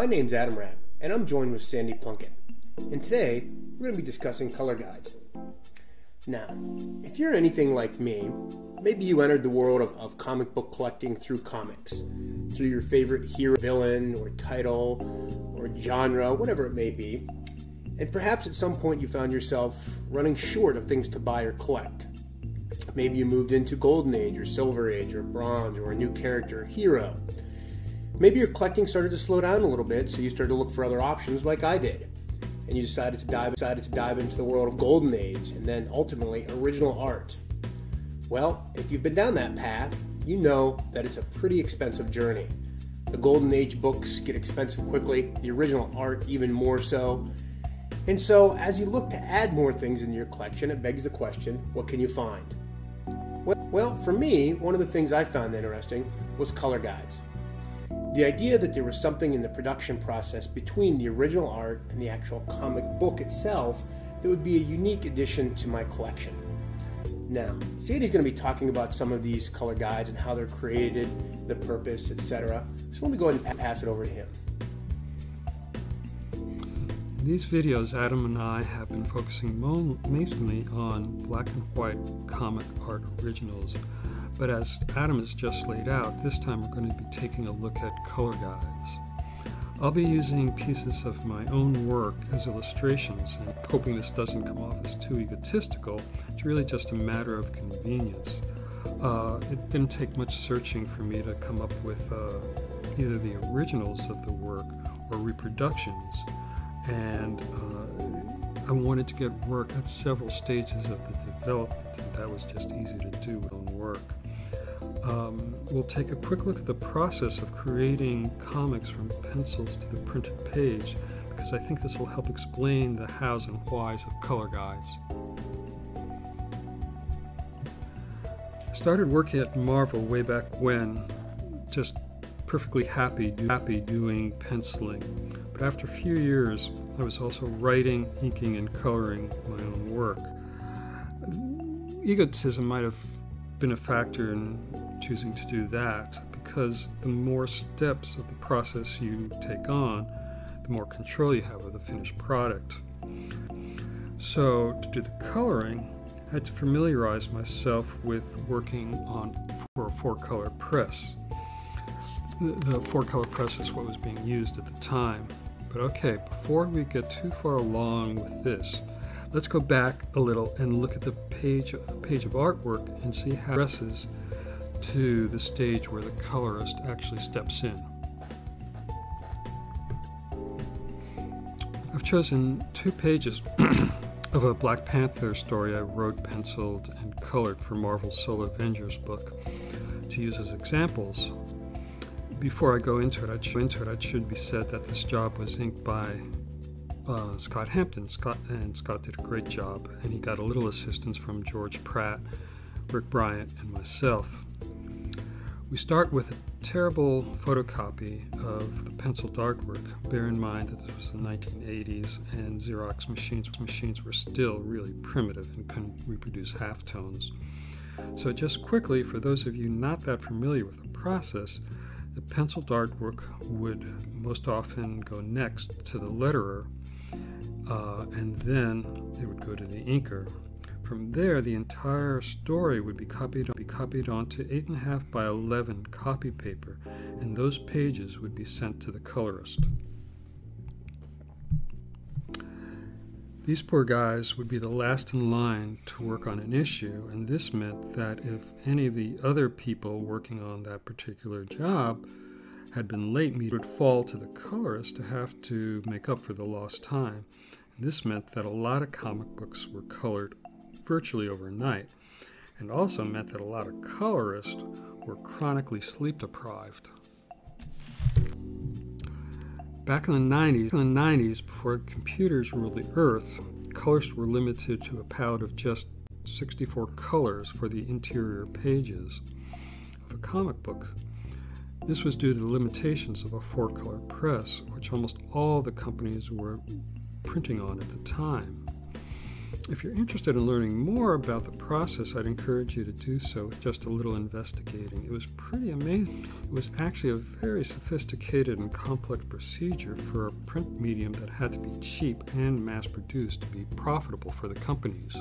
My name's Adam Rapp, and I'm joined with Sandy Plunkett. And today, we're going to be discussing color guides. Now, if you're anything like me, maybe you entered the world of comic book collecting through comics, through your favorite hero, villain, or title, or genre, whatever it may be. And perhaps at some point you found yourself running short of things to buy or collect. Maybe you moved into Golden Age, or Silver Age, or Bronze, or a new character, or hero. Maybe your collecting started to slow down a little bit, so you started to look for other options like I did. And you decided to dive into the world of Golden Age, and then ultimately original art. Well, if you've been down that path, you know that it's a pretty expensive journey. The Golden Age books get expensive quickly, the original art even more so. And so, as you look to add more things into your collection, it begs the question, what can you find? Well, for me, one of the things I found interesting was color guides. The idea that there was something in the production process between the original art and the actual comic book itself that would be a unique addition to my collection. Now, Sandy's going to be talking about some of these color guides and how they're created, the purpose, etc. So let me go ahead and pass it over to him. In these videos, Adam and I have been focusing mainly on black and white comic art originals. But as Adam has just laid out, this time we're going to be taking a look at color guides. I'll be using pieces of my own work as illustrations, and hoping this doesn't come off as too egotistical. It's really just a matter of convenience. It didn't take much searching for me to come up with either the originals of the work or reproductions, and I wanted to get work at several stages of the development, and that was just easy to do with own work. We'll take a quick look at the process of creating comics from pencils to the printed page, because I think this will help explain the hows and whys of color guides. I started working at Marvel way back when, just perfectly happy doing penciling. But after a few years, I was also writing, inking, and coloring my own work. Egotism might have been a factor in choosing to do that, because the more steps of the process you take on, the more control you have of the finished product. So to do the coloring, I had to familiarize myself with working for a 4-color press. The 4-color press is what was being used at the time. But okay, before we get too far along with this, let's go back a little and look at the page of artwork and see how it progresses to the stage where the colorist actually steps in. I've chosen 2 pages of a Black Panther story I wrote, penciled, and colored for Marvel's Solar Avengers book to use as examples. Before I go into it, it should be said that this job was inked by Scott Hampton. Scott did a great job, and he got a little assistance from George Pratt, Rick Bryant, and myself. We start with a terrible photocopy of the penciled artwork. Bear in mind that this was the 1980s, and Xerox machines were still really primitive and couldn't reproduce halftones. So just quickly, for those of you not that familiar with the process, the penciled artwork would most often go next to the letterer, and then it would go to the inker. From there, the entire story would be copied onto 8.5 by 11 copy paper, and those pages would be sent to the colorist. These poor guys would be the last in line to work on an issue, and this meant that if any of the other people working on that particular job had been late, it would fall to the colorist to have to make up for the lost time. And this meant that a lot of comic books were colored virtually overnight, and also meant that a lot of colorists were chronically sleep deprived. Back in the 90s, before computers ruled the earth, colorists were limited to a palette of just 64 colors for the interior pages of a comic book. This was due to the limitations of a 4-color press, which almost all the companies were printing on at the time. If you're interested in learning more about the process, I'd encourage you to do so with just a little investigating. It was pretty amazing. It was actually a very sophisticated and complex procedure for a print medium that had to be cheap and mass-produced to be profitable for the companies.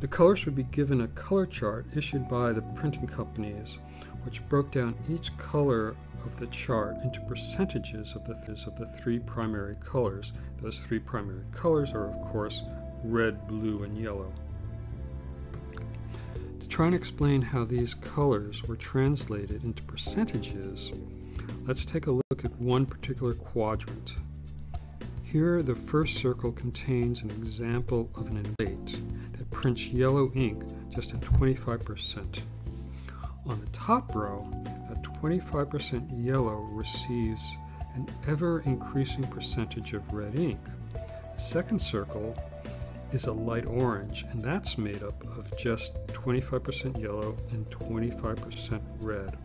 The colors would be given a color chart issued by the printing companies, which broke down each color of the chart into percentages of the three primary colors. Those three primary colors are, of course, red, blue, and yellow. To try and explain how these colors were translated into percentages, let's take a look at one particular quadrant. Here, the first circle contains an example of an enlate that prints yellow ink just at 25%. On the top row, that 25% yellow receives an ever-increasing percentage of red ink. The second circle is a light orange, and that's made up of just 25% yellow and 25% red.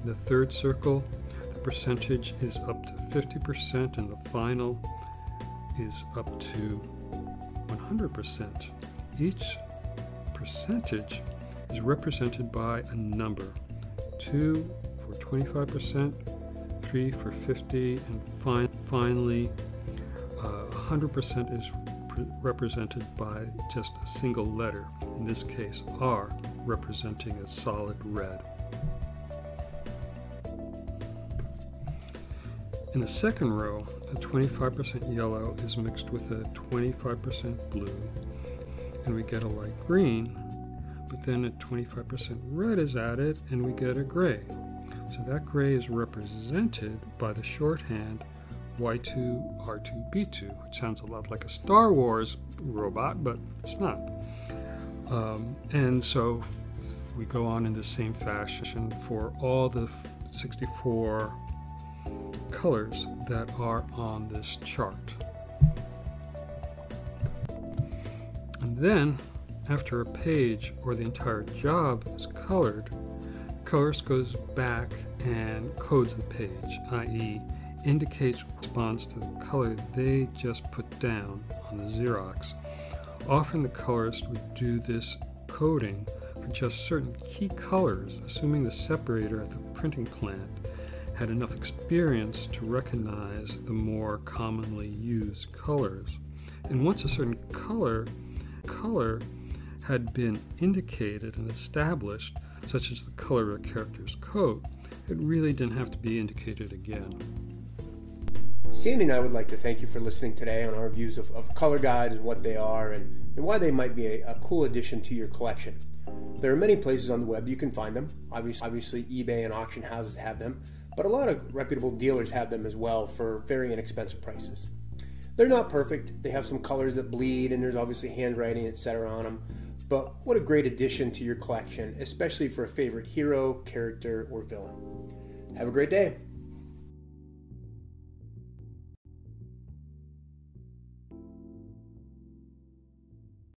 In the third circle, the percentage is up to 50%, and the final is up to 100%. Each percentage is represented by a number: 2 for 25%, 3 for 50, and finally 100% is represented by just a single letter, in this case R, representing a solid red. In the second row, a 25% yellow is mixed with a 25% blue, and we get a light green. But then a 25% red is added and we get a gray. So that gray is represented by the shorthand Y2R2B2, which sounds a lot like a Star Wars robot, but it's not. And so we go on in the same fashion for all the 64 colors that are on this chart. And then, after a page or the entire job is colored, colorist goes back and codes the page, i.e. indicates response to the color they just put down on the Xerox. Often the colorist would do this coding for just certain key colors, assuming the separator at the printing plant had enough experience to recognize the more commonly used colors. And once a certain color had been indicated and established, such as the color of a character's coat, it really didn't have to be indicated again. Sandy and I would like to thank you for listening today on our views of color guides and what they are and why they might be a cool addition to your collection. There are many places on the web you can find them. Obviously eBay and auction houses have them, but a lot of reputable dealers have them as well for very inexpensive prices. They're not perfect. They have some colors that bleed, and there's obviously handwriting, etc. on them. But what a great addition to your collection, especially for a favorite hero, character, or villain. Have a great day.